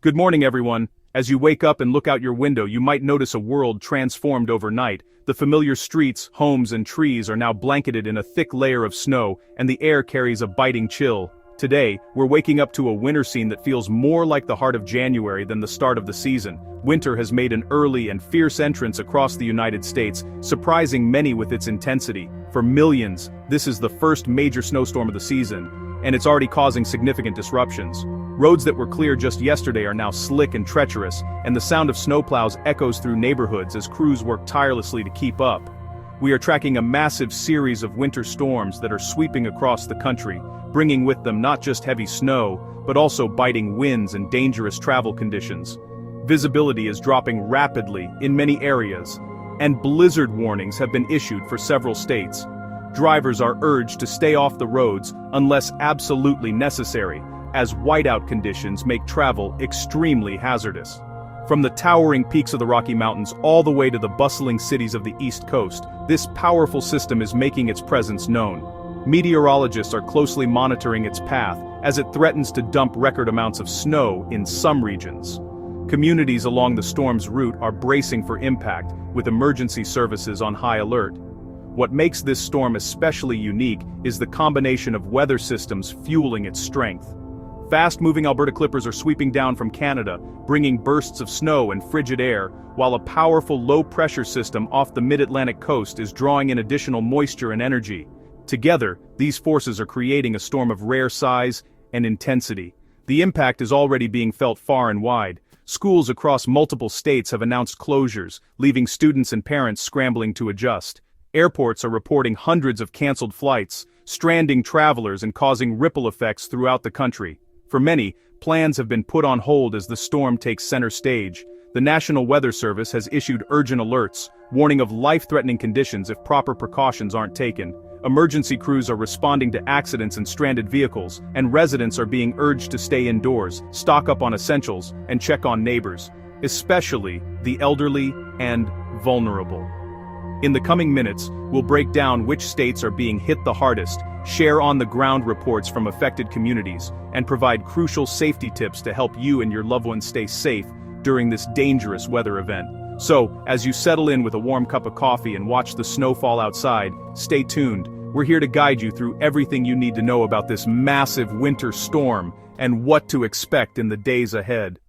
Good morning, everyone. As you wake up and look out your window, you might notice a world transformed overnight. The familiar streets, homes, and trees are now blanketed in a thick layer of snow, and the air carries a biting chill. Today, we're waking up to a winter scene that feels more like the heart of January than the start of the season. Winter has made an early and fierce entrance across the United States, surprising many with its intensity. For millions, this is the first major snowstorm of the season, and it's already causing significant disruptions. Roads that were clear just yesterday are now slick and treacherous, and the sound of snowplows echoes through neighborhoods as crews work tirelessly to keep up. We are tracking a massive series of winter storms that are sweeping across the country, bringing with them not just heavy snow, but also biting winds and dangerous travel conditions. Visibility is dropping rapidly in many areas, and blizzard warnings have been issued for several states. Drivers are urged to stay off the roads unless absolutely necessary, as whiteout conditions make travel extremely hazardous. From the towering peaks of the Rocky Mountains all the way to the bustling cities of the East Coast, this powerful system is making its presence known. Meteorologists are closely monitoring its path as it threatens to dump record amounts of snow in some regions. Communities along the storm's route are bracing for impact, with emergency services on high alert. What makes this storm especially unique is the combination of weather systems fueling its strength. Fast-moving Alberta clippers are sweeping down from Canada, bringing bursts of snow and frigid air, while a powerful low-pressure system off the mid-Atlantic coast is drawing in additional moisture and energy. Together, these forces are creating a storm of rare size and intensity. The impact is already being felt far and wide. Schools across multiple states have announced closures, leaving students and parents scrambling to adjust. Airports are reporting hundreds of canceled flights, stranding travelers and causing ripple effects throughout the country. For many, plans have been put on hold as the storm takes center stage. The National Weather Service has issued urgent alerts, warning of life-threatening conditions if proper precautions aren't taken. Emergency crews are responding to accidents and stranded vehicles, and residents are being urged to stay indoors, stock up on essentials, and check on neighbors, especially the elderly and vulnerable. In the coming minutes, we'll break down which states are being hit the hardest, share on-the-ground reports from affected communities, and provide crucial safety tips to help you and your loved ones stay safe during this dangerous weather event. So, as you settle in with a warm cup of coffee and watch the snow fall outside, stay tuned. We're here to guide you through everything you need to know about this massive winter storm and what to expect in the days ahead.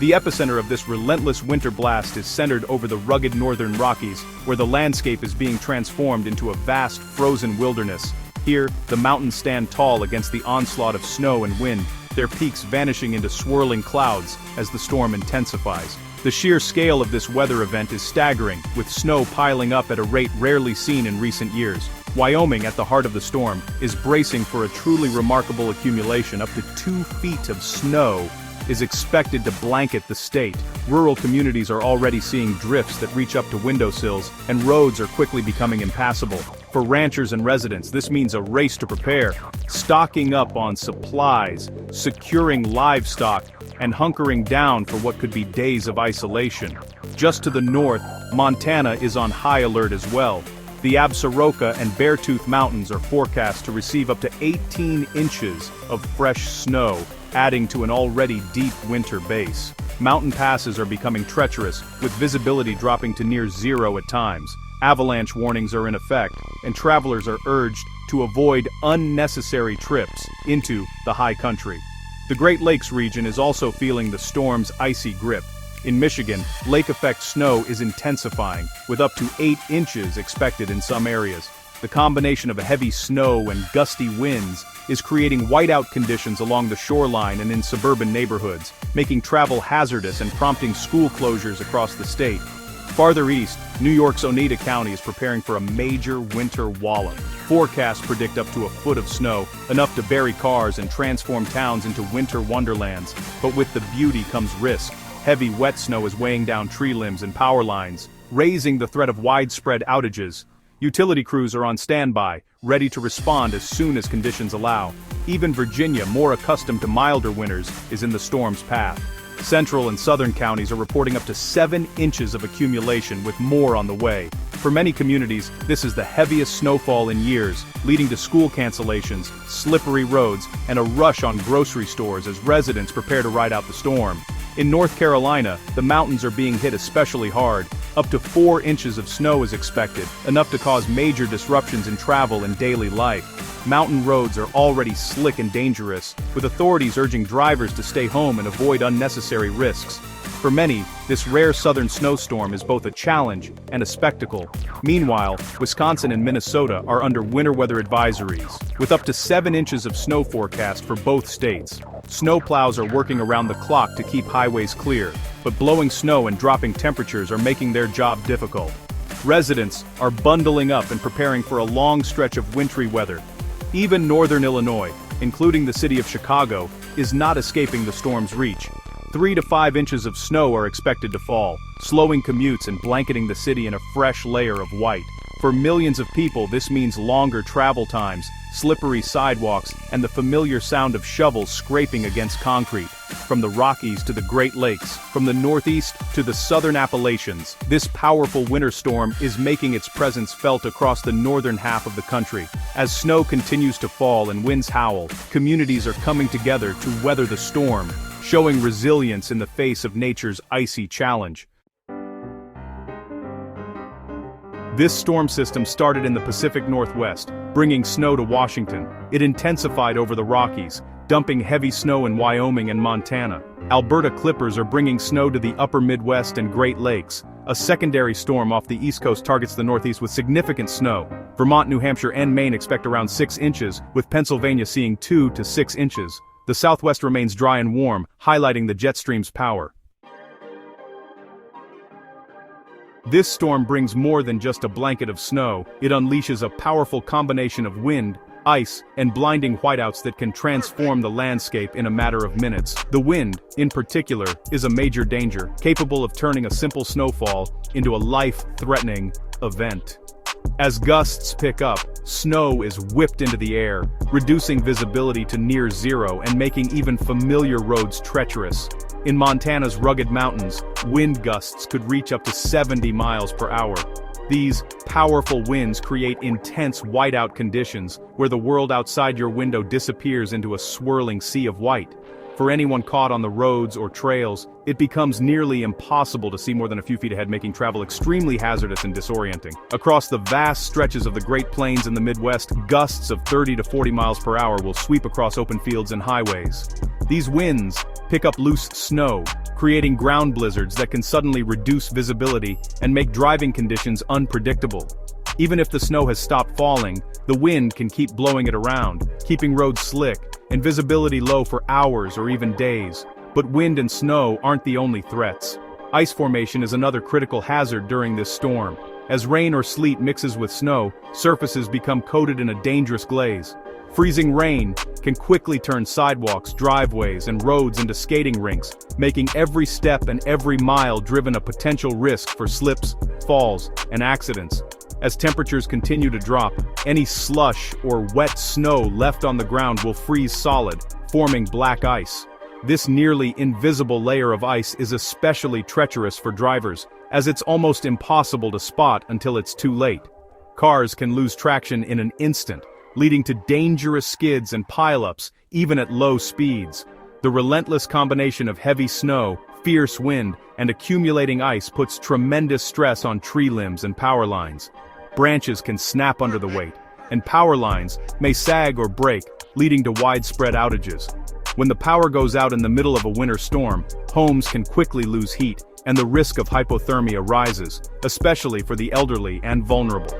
The epicenter of this relentless winter blast is centered over the rugged northern Rockies, where the landscape is being transformed into a vast, frozen wilderness. Here, the mountains stand tall against the onslaught of snow and wind, their peaks vanishing into swirling clouds as the storm intensifies. The sheer scale of this weather event is staggering, with snow piling up at a rate rarely seen in recent years. Wyoming, at the heart of the storm, is bracing for a truly remarkable accumulation. Up to 2 feet of snow is expected to blanket the state. Rural communities are already seeing drifts that reach up to windowsills, and roads are quickly becoming impassable. For ranchers and residents, this means a race to prepare, stocking up on supplies, securing livestock, and hunkering down for what could be days of isolation. Just to the north, Montana is on high alert as well. The Absaroka and Beartooth Mountains are forecast to receive up to 18 inches of fresh snow, adding to an already deep winter base. Mountain passes are becoming treacherous, with visibility dropping to near zero at times. Avalanche warnings are in effect, and travelers are urged to avoid unnecessary trips into the high country. The Great Lakes region is also feeling the storm's icy grip. In Michigan, lake-effect snow is intensifying, with up to 8 inches expected in some areas. The combination of heavy snow and gusty winds is creating whiteout conditions along the shoreline and in suburban neighborhoods, making travel hazardous and prompting school closures across the state. Farther east, New York's Oneida County is preparing for a major winter wallop. Forecasts predict up to a foot of snow, enough to bury cars and transform towns into winter wonderlands. But with the beauty comes risk. Heavy wet snow is weighing down tree limbs and power lines, raising the threat of widespread outages. Utility crews are on standby, ready to respond as soon as conditions allow. Even Virginia, more accustomed to milder winters, is in the storm's path. Central and southern counties are reporting up to 7 inches of accumulation, with more on the way. For many communities, this is the heaviest snowfall in years, leading to school cancellations, slippery roads, and a rush on grocery stores as residents prepare to ride out the storm. In North Carolina, the mountains are being hit especially hard. Up to 4 inches of snow is expected, enough to cause major disruptions in travel and daily life. Mountain roads are already slick and dangerous, with authorities urging drivers to stay home and avoid unnecessary risks. For many, this rare southern snowstorm is both a challenge and a spectacle. Meanwhile, Wisconsin and Minnesota are under winter weather advisories, with up to 7 inches of snow forecast for both states. Snowplows are working around the clock to keep highways clear, but blowing snow and dropping temperatures are making their job difficult. Residents are bundling up and preparing for a long stretch of wintry weather. Even northern Illinois, including the city of Chicago, is not escaping the storm's reach. 3 to 5 inches of snow are expected to fall, slowing commutes and blanketing the city in a fresh layer of white. For millions of people, this means longer travel times, slippery sidewalks, and the familiar sound of shovels scraping against concrete. From the Rockies to the Great Lakes, from the Northeast to the Southern Appalachians, this powerful winter storm is making its presence felt across the northern half of the country. As snow continues to fall and winds howl, communities are coming together to weather the storm, showing resilience in the face of nature's icy challenge. This storm system started in the Pacific Northwest, bringing snow to Washington. It intensified over the Rockies, dumping heavy snow in Wyoming and Montana. Alberta clippers are bringing snow to the upper Midwest and Great Lakes. A secondary storm off the East Coast targets the Northeast with significant snow. Vermont, New Hampshire, and Maine expect around 6 inches, with Pennsylvania seeing 2 to 6 inches. The Southwest remains dry and warm, highlighting the jet stream's power. This storm brings more than just a blanket of snow. It unleashes a powerful combination of wind, ice, and blinding whiteouts that can transform the landscape in a matter of minutes. The wind, in particular, is a major danger, capable of turning a simple snowfall into a life-threatening event. As gusts pick up, snow is whipped into the air, reducing visibility to near zero and making even familiar roads treacherous. In Montana's rugged mountains, wind gusts could reach up to 70 miles per hour. These powerful winds create intense whiteout conditions, where the world outside your window disappears into a swirling sea of white. For anyone caught on the roads or trails, it becomes nearly impossible to see more than a few feet ahead, making travel extremely hazardous and disorienting. Across the vast stretches of the Great Plains in the Midwest, gusts of 30 to 40 miles per hour will sweep across open fields and highways. These winds pick up loose snow, creating ground blizzards that can suddenly reduce visibility and make driving conditions unpredictable. Even if the snow has stopped falling, the wind can keep blowing it around, keeping roads slick and visibility low for hours or even days. But wind and snow aren't the only threats. Ice formation is another critical hazard during this storm. As rain or sleet mixes with snow, surfaces become coated in a dangerous glaze. Freezing rain can quickly turn sidewalks, driveways, and roads into skating rinks, making every step and every mile driven a potential risk for slips, falls, and accidents. As temperatures continue to drop, any slush or wet snow left on the ground will freeze solid, forming black ice. This nearly invisible layer of ice is especially treacherous for drivers, as it's almost impossible to spot until it's too late. Cars can lose traction in an instant, leading to dangerous skids and pileups, even at low speeds. The relentless combination of heavy snow, fierce wind, and accumulating ice puts tremendous stress on tree limbs and power lines. Branches can snap under the weight, and power lines may sag or break, leading to widespread outages. When the power goes out in the middle of a winter storm, homes can quickly lose heat, and the risk of hypothermia rises, especially for the elderly and vulnerable.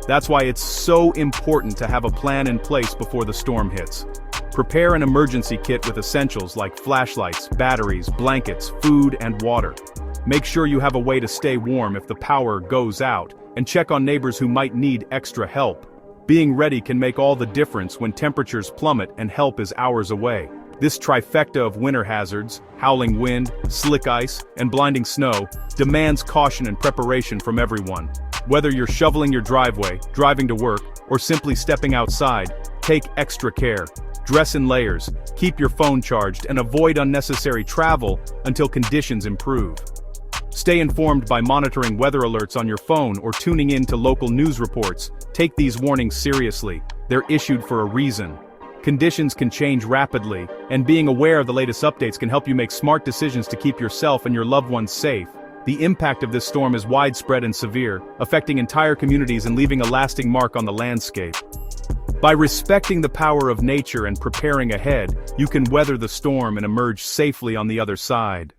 That's why it's so important to have a plan in place before the storm hits. Prepare an emergency kit with essentials like flashlights, batteries, blankets, food, and water. Make sure you have a way to stay warm if the power goes out, and check on neighbors who might need extra help. Being ready can make all the difference when temperatures plummet and help is hours away. This trifecta of winter hazards, howling wind, slick ice, and blinding snow, demands caution and preparation from everyone. Whether you're shoveling your driveway, driving to work, or simply stepping outside, take extra care. Dress in layers, keep your phone charged, and avoid unnecessary travel until conditions improve. Stay informed by monitoring weather alerts on your phone or tuning in to local news reports. Take these warnings seriously. They're issued for a reason. Conditions can change rapidly, and being aware of the latest updates can help you make smart decisions to keep yourself and your loved ones safe. The impact of this storm is widespread and severe, affecting entire communities and leaving a lasting mark on the landscape. By respecting the power of nature and preparing ahead, you can weather the storm and emerge safely on the other side.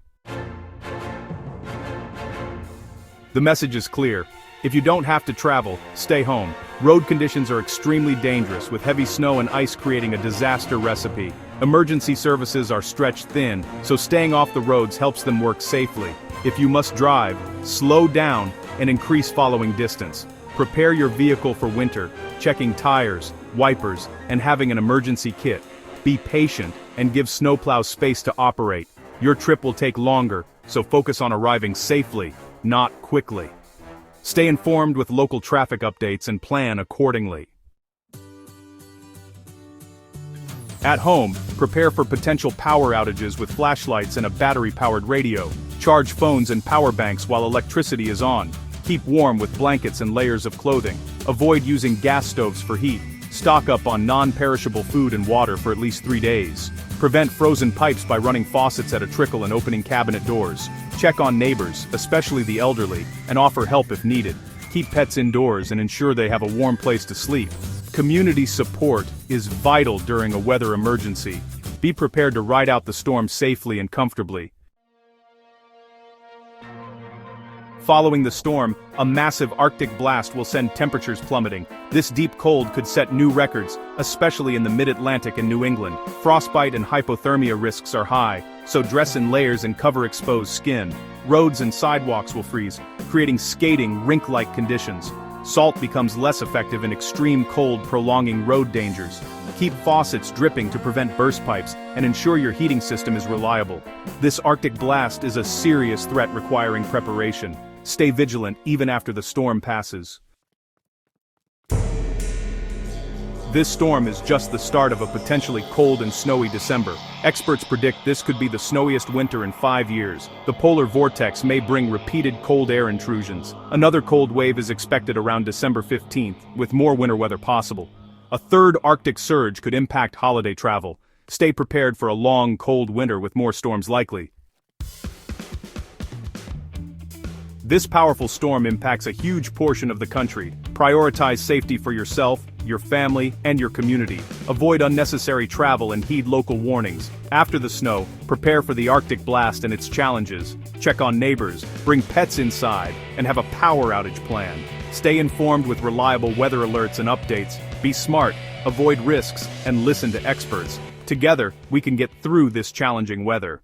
The message is clear. If you don't have to travel, stay home. Road conditions are extremely dangerous, with heavy snow and ice creating a disaster recipe. Emergency services are stretched thin, so staying off the roads helps them work safely. If you must drive, slow down and increase following distance. Prepare your vehicle for winter, checking tires, wipers, and having an emergency kit. Be patient and give snowplows space to operate. Your trip will take longer, so focus on arriving safely, not quickly. Stay informed with local traffic updates and plan accordingly. At home, prepare for potential power outages with flashlights and a battery-powered radio. Charge phones and power banks while electricity is on. Keep warm with blankets and layers of clothing. Avoid using gas stoves for heat. Stock up on non-perishable food and water for at least 3 days. Prevent frozen pipes by running faucets at a trickle and opening cabinet doors. Check on neighbors, especially the elderly, and offer help if needed. Keep pets indoors and ensure they have a warm place to sleep. Community support is vital during a weather emergency. Be prepared to ride out the storm safely and comfortably. Following the storm, a massive Arctic blast will send temperatures plummeting. This deep cold could set new records, especially in the mid-Atlantic and New England. Frostbite and hypothermia risks are high, so dress in layers and cover exposed skin. Roads and sidewalks will freeze, creating skating, rink-like conditions. Salt becomes less effective in extreme cold, prolonging road dangers. Keep faucets dripping to prevent burst pipes and ensure your heating system is reliable. This Arctic blast is a serious threat requiring preparation. Stay vigilant even after the storm passes. This storm is just the start of a potentially cold and snowy December. Experts predict this could be the snowiest winter in 5 years. The polar vortex may bring repeated cold air intrusions. Another cold wave is expected around December 15th, with more winter weather possible. A third Arctic surge could impact holiday travel. Stay prepared for a long, cold winter with more storms likely. This powerful storm impacts a huge portion of the country. Prioritize safety for yourself, your family, and your community. Avoid unnecessary travel and heed local warnings. After the snow, prepare for the Arctic blast and its challenges. Check on neighbors, bring pets inside, and have a power outage plan. Stay informed with reliable weather alerts and updates. Be smart, avoid risks, and listen to experts. Together, we can get through this challenging weather.